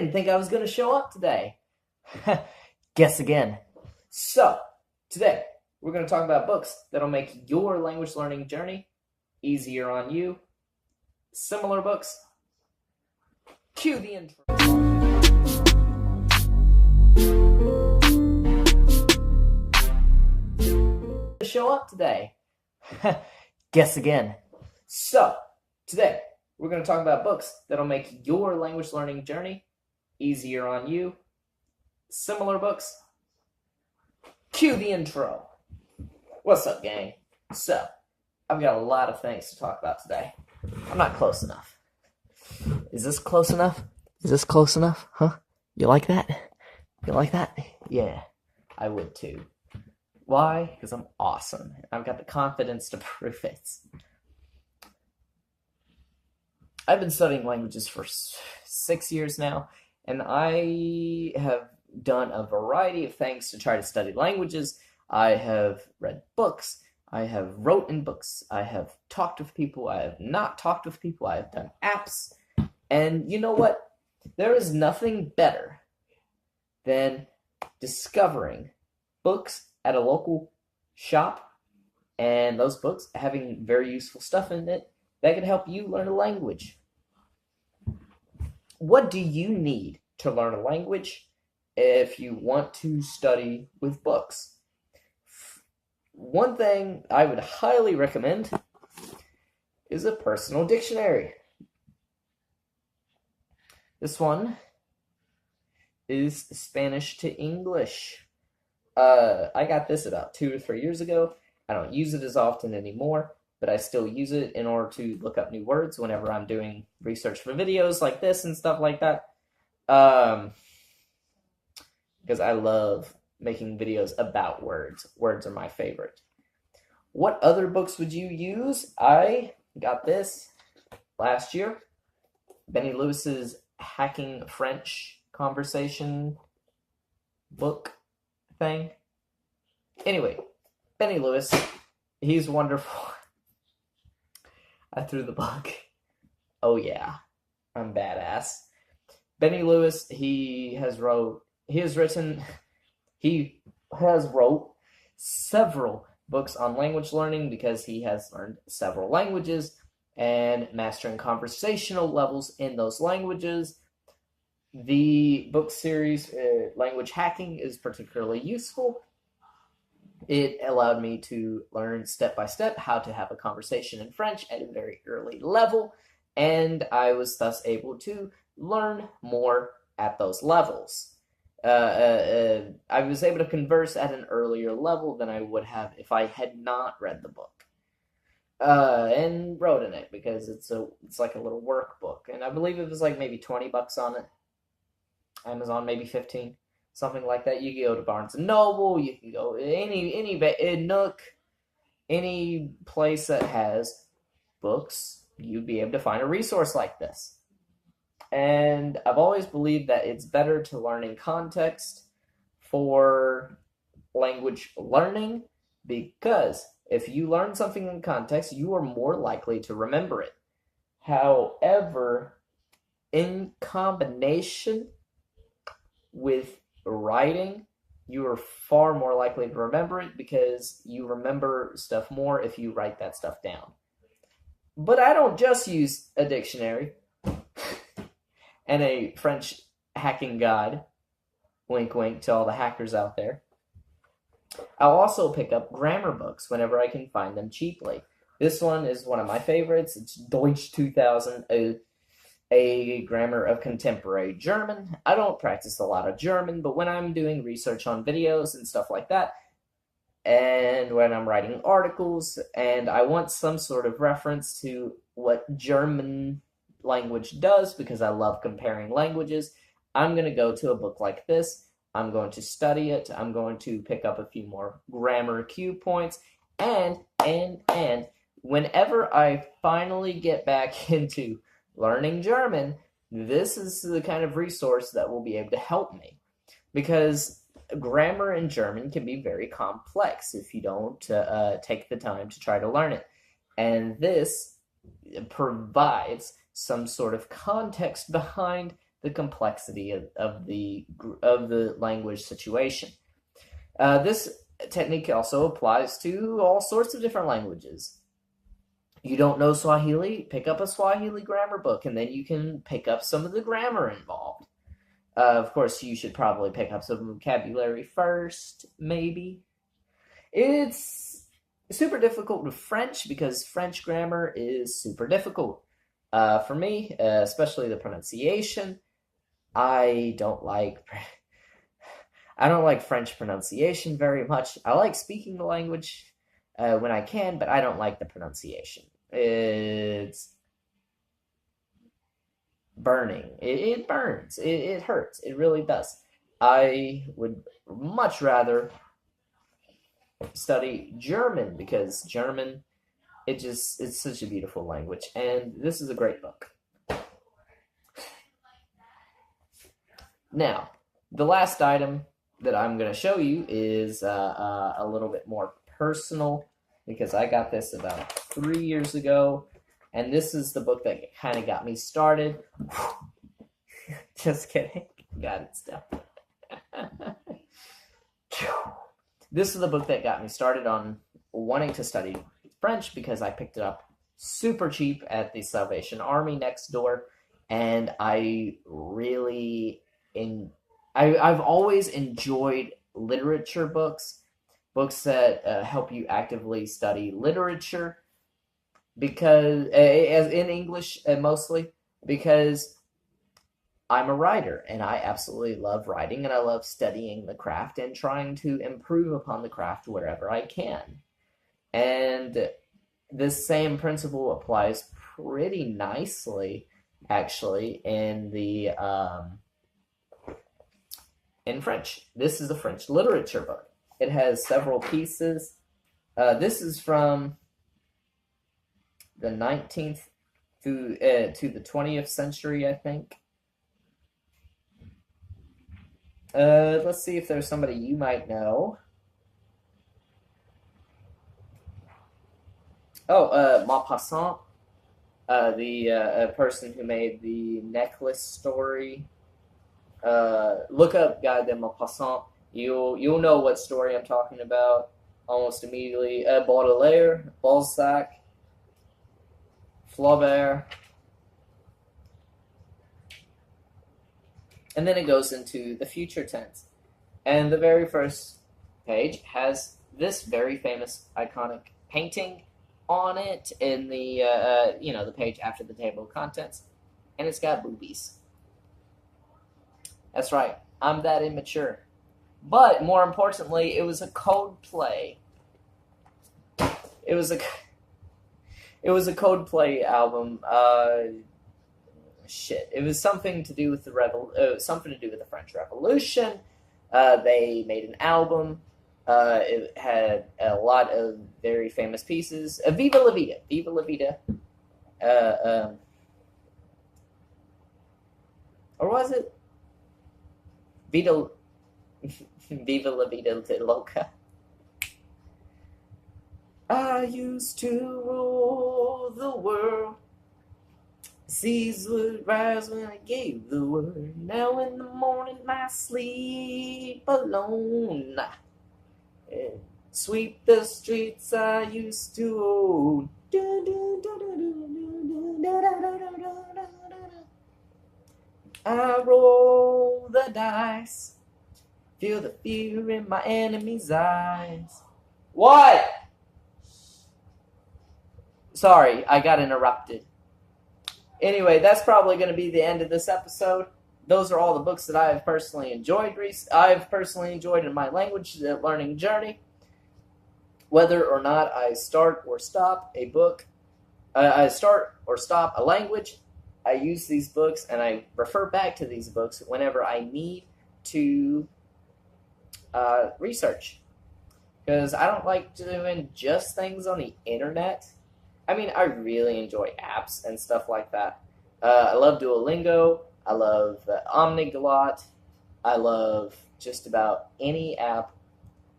didn't think I was going to show up today. Guess again. So, today, we're going to talk about books that'll make your language learning journey easier on you. Similar books. Cue the intro. Show up today. Guess again. So, today, we're going to talk about books that'll make your language learning journey easier on you. Similar books. Cue the intro. What's up, gang? So, I've got a lot of things to talk about today. I'm not close enough. Is this close enough? Is this close enough? Huh? You like that? You like that? Yeah, I would too. Why? Because I'm awesome. I've got the confidence to prove it. I've been studying languages for 6 years now, and I have done a variety of things to try to study languages. I have read books. I have wrote in books. I have talked with people. I have not talked with people. I have done apps. And you know what? There is nothing better than discovering books at a local shop and those books having very useful stuff in it that can help you learn a language. What do you need to learn a language if you want to study with books? One thing I would highly recommend is a personal dictionary. This one is Spanish to English. I got this about 2 or 3 years ago. I don't use it as often anymore, but I still use it in order to look up new words whenever I'm doing research for videos like this and stuff like that. Because I love making videos about words. Words are my favorite. What other books would you use? I got this last year. Benny Lewis's Hacking French Conversation book thing. Anyway, Benny Lewis, he's wonderful. I threw the book. Oh yeah, I'm badass. Benny Lewis, he has wrote several books on language learning because he has learned several languages and mastering conversational levels in those languages. The book series, Language Hacking, is particularly useful. It allowed me to learn step by step how to have a conversation in French at a very early level, and I was thus able to learn more at those levels. I was able to converse at an earlier level than I would have if I had not read the book and wrote in it, because it's like a little workbook, and I believe it was like maybe $20 on it. Amazon, maybe 15, something like that. You can go to Barnes and Noble. You can go any Nook, any place that has books. You'd be able to find a resource like this. And I've always believed that it's better to learn in context for language learning, because if you learn something in context, you are more likely to remember it. However, in combination with writing, you are far more likely to remember it, because you remember stuff more if you write that stuff down. But I don't just use a dictionary and a French hacking guide. Wink, wink to all the hackers out there. I'll also pick up grammar books whenever I can find them cheaply. This one is one of my favorites. It's Deutsch 2000, a grammar of contemporary German. I don't practice a lot of German, but when I'm doing research on videos and stuff like that, and when I'm writing articles, and I want some sort of reference to what German language does, because I love comparing languages, I'm going to go to a book like this. I'm going to study it. I'm going to pick up a few more grammar cue points, and whenever I finally get back into learning German, this is the kind of resource that will be able to help me, because grammar in German can be very complex if you don't take the time to try to learn it. And this provides some sort of context behind the complexity of the language situation. This technique also applies to all sorts of different languages. You don't know Swahili, pick up a Swahili grammar book, and then you can pick up some of the grammar involved. Of course, you should probably pick up some vocabulary first, maybe. It's super difficult with French because French grammar is super difficult. For me, especially the pronunciation, I don't like I don't like French pronunciation very much. I like speaking the language when I can, but I don't like the pronunciation. It's burning. It burns. It hurts. It really does. I would much rather study German because German, it's such a beautiful language, and this is a great book. Now, the last item that I'm going to show you is a little bit more personal because I got this about 3 years ago, and this is the book that kind of got me started. Just kidding. Got it still. This is the book that got me started on wanting to study French because I picked it up super cheap at the Salvation Army next door, and I really I've always enjoyed literature books that help you actively study literature because as in English mostly because I'm a writer and I absolutely love writing and I love studying the craft and trying to improve upon the craft wherever I can. And this same principle applies pretty nicely actually in the in French. This is a French literature book. It has several pieces. This is from the 19th to the 20th century, I think. Let's see if there's somebody you might know. Oh, Maupassant, the person who made the necklace story. Look up Guy de Maupassant. You'll know what story I'm talking about almost immediately. Baudelaire, Balzac, Flaubert. And then it goes into the future tense. And the very first page has this very famous iconic painting on it in the the page after the table of contents, and it's got boobies. That's right, I'm that immature. But more importantly, it was a Coldplay. It was a Coldplay album. It was something to do with the French Revolution. They made an album. It had a lot of very famous pieces. Viva la Vida. Viva la Vida. Or was it? Viva la Vida Loca. I used to rule the world. Seas would rise when I gave the word. Now in the morning I sleep alone. And sweep the streets I used to own. I roll the dice. Feel the fear in my enemy's eyes. What? Sorry, I got interrupted. Anyway, that's probably going to be the end of this episode. Those are all the books that I have personally enjoyed. I've personally enjoyed in my language learning journey. Whether or not I start or stop a book, I start or stop a language, I use these books and I refer back to these books whenever I need to research. Because I don't like doing just things on the internet. I mean, I really enjoy apps and stuff like that. I love Duolingo. I love Omniglot. I love just about any app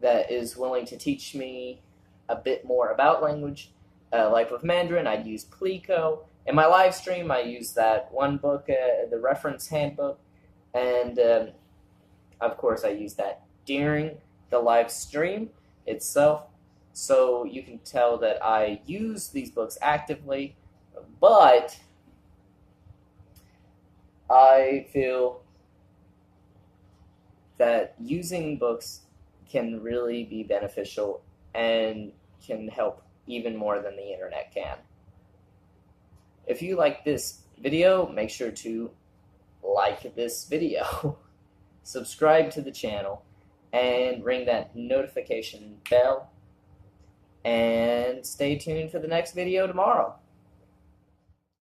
that is willing to teach me a bit more about language. Like with Mandarin, I'd use Plico. In my live stream, I use that one book, the reference handbook, and of course, I use that during the live stream itself. So you can tell that I use these books actively, but I feel that using books can really be beneficial and can help even more than the internet can. If you like this video, make sure to like this video, subscribe to the channel, and ring that notification bell, and stay tuned for the next video tomorrow.